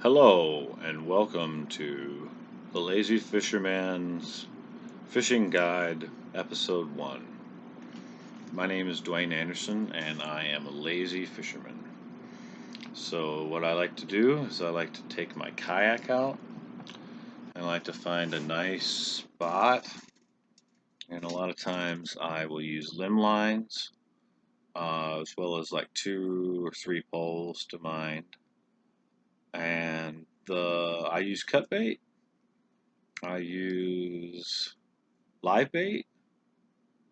Hello and welcome to the Lazy Fisherman's Fishing Guide, Episode 1. My name is Dwayne Anderson and I am a lazy fisherman. So what I like to do is I like to take my kayak out. I like to find a nice spot, and a lot of times I will use limb lines as well as like 2 or 3 poles to mine. And I use cut bait. I use live bait,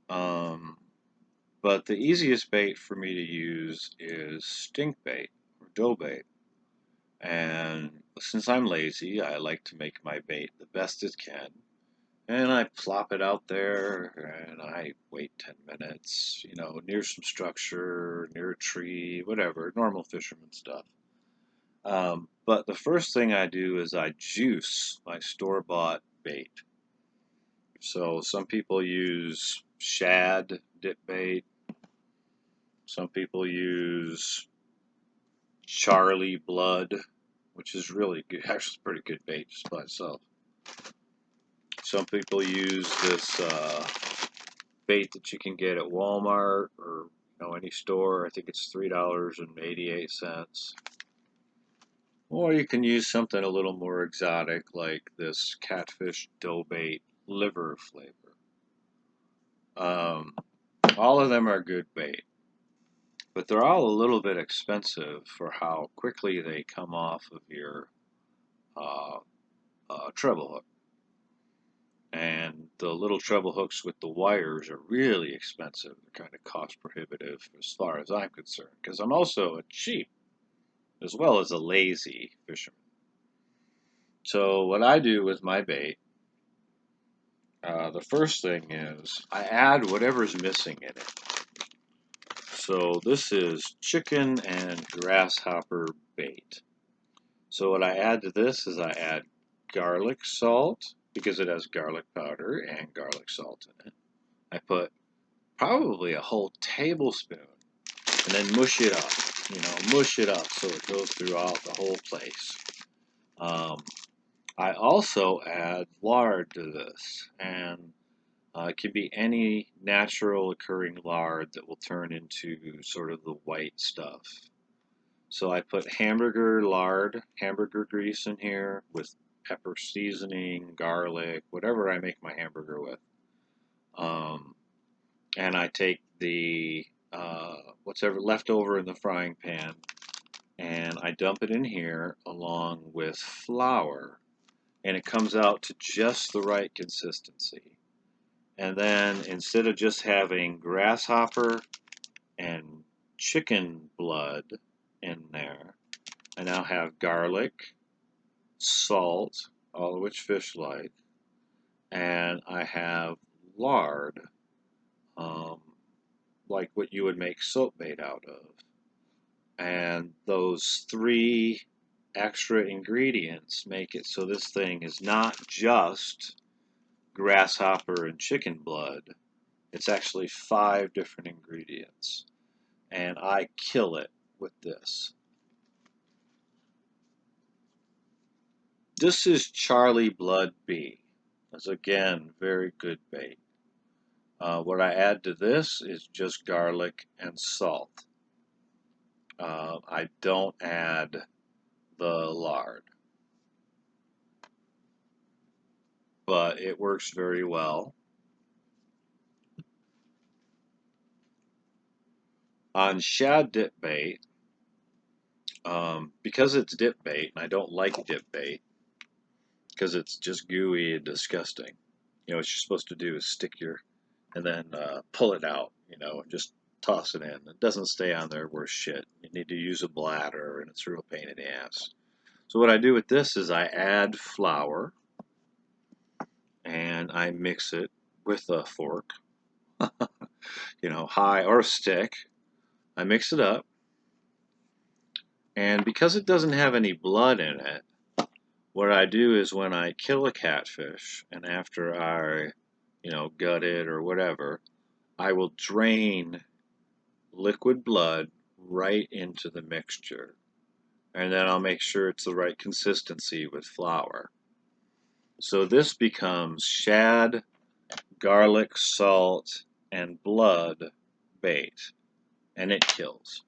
but the easiest bait for me to use is stink bait or dough bait. And since I'm lazy, I like to make my bait the best it can. And I plop it out there and I wait 10 minutes, near some structure, near a tree, whatever, normal fisherman stuff. But the first thing I do is I juice my store-bought bait. So some people use shad dip bait. Some people use Charlie blood, which is really good. Actually, pretty good bait just by itself. Some people use this bait that you can get at Walmart or any store. I think it's $3.88. Or you can use something a little more exotic like this catfish dough bait liver flavor. All of them are good bait, but they're all a little bit expensive for how quickly they come off of your treble hook. And the little treble hooks with the wires are really expensive. They're kind of cost prohibitive as far as I'm concerned, because I'm also a cheap as well as a lazy fisherman. So what I do with my bait, the first thing is I add whatever's missing in it. So this is chicken and grasshopper bait. So what I add to this is I add garlic salt, because it has garlic powder and garlic salt in it. I put probably a whole tablespoon and then mush it up, mush it up so it goes throughout the whole place. I also add lard to this, and it can be any natural occurring lard that will turn into sort of the white stuff. So I put hamburger lard, hamburger grease in here with pepper seasoning, garlic, whatever I make my hamburger with. And I take the what's ever left over in the frying pan and I dump it in here along with flour, and it comes out to just the right consistency. And then instead of just having grasshopper and chicken blood in there, I now have garlic, salt, all of which fish like, and I have lard, like what you would make soap bait out of. And those 3 extra ingredients make it so this thing is not just grasshopper and chicken blood. It's actually 5 different ingredients. And I kill it with this. This is Charlie Blood B. That's again very good bait. What I add to this is just garlic and salt. I don't add the lard, but it works very well. On shad dip bait, because it's dip bait, and I don't like dip bait because it's just gooey and disgusting. What you're supposed to do is stick and then pull it out, and just toss it in. It doesn't stay on there worth shit. You need to use a bladder, and it's a real pain in the ass. So what I do with this is I add flour, and I mix it with a fork, high or a stick. I mix it up, and because it doesn't have any blood in it, what I do is when I kill a catfish, and after I, gut it or whatever, I will drain liquid blood right into the mixture. and then I'll make sure it's the right consistency with flour. So this becomes shad, garlic, salt, and blood bait, and it kills.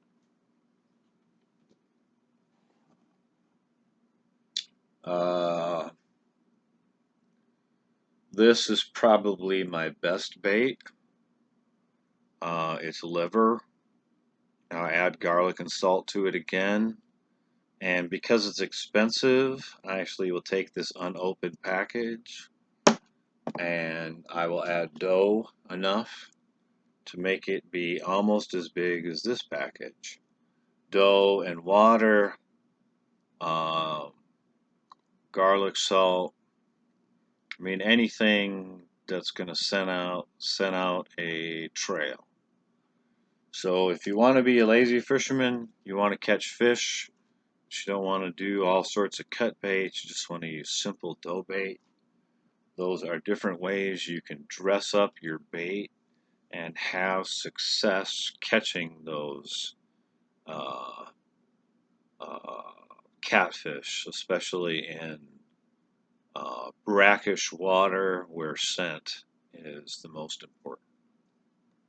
Uh, this is probably my best bait. It's liver. I'll add garlic and salt to it again. And because it's expensive, I actually will take this unopened package and I will add dough enough to make it be almost as big as this package. Dough and water, um, garlic, salt. I mean anything that's going to send out a trail. So if you want to be a lazy fisherman, you want to catch fish, but you don't want to do all sorts of cut baits, you just want to use simple dough bait. Those are different ways you can dress up your bait and have success catching those uh, uh, catfish, especially in brackish water where scent is the most important.